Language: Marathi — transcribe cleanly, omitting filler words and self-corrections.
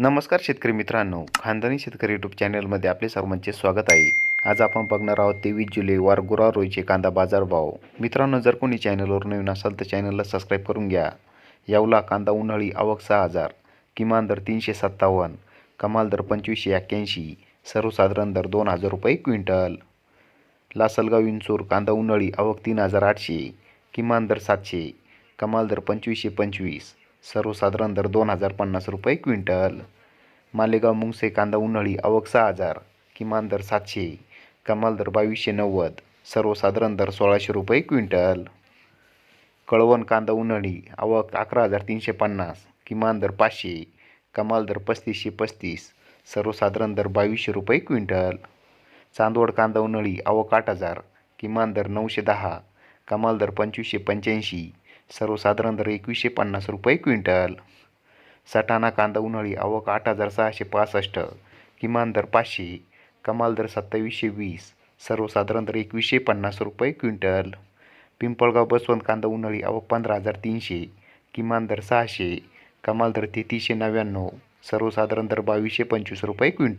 नमस्कार शेतकरी मित्रांनो, खानदानी शेतकरी यूट्यूब चॅनलमध्ये आपले सर्वांचे स्वागत आहे. आज आपण बघणार आहोत 23 जुलै वार गुरुवार रोजीचे कांदा बाजारभाव. मित्रांनो, जर कोणी चॅनलवर नवीन असाल तर चॅनलला सबस्क्राईब करून घ्या. यावला कांदा उन्हाळी आवक 6,000, किमान दर 357, कमाल दर 2581, सर्वसाधारण दर 2,000 रुपये क्विंटल. लासलगाव विंचूर कांदा उन्हाळी आवक 3,800, किमान दर 700, कमाल दर 2525, सर्वसाधारण दर 2,050 रुपये क्विंटल. मालेगाव मुंगसे कांदा उन्हाळी आवक 6,000, किमान दर 700, कमाल दर 2,290, सर्वसाधारण दर 1,600 रुपये क्विंटल. कळवण कांदा उन्हाळी आवक 11,350, किमान दर 500, कमाल दर 3,535, सर्वसाधारण दर 2,200 रुपये क्विंटल. चांदवड कांदा उन्हाळी आवक 8,000, किमान दर 910, कमाल दर 2,585, सर्वसाधारण दर 2,150 रुपये क्विंटल. सटाणा कांदा उन्हाळी आवक 8,665, किमान दर 500, कमाल दर 2,720, सर्वसाधारण दर 2,150 रुपये क्विंटल. पिंपळगाव बसवंत कांदा उन्हाळी आवक 15,300, किमान दर 600, कमाल दर 3,399, सर्वसाधारण दर 2,225 रुपये क्विंटल.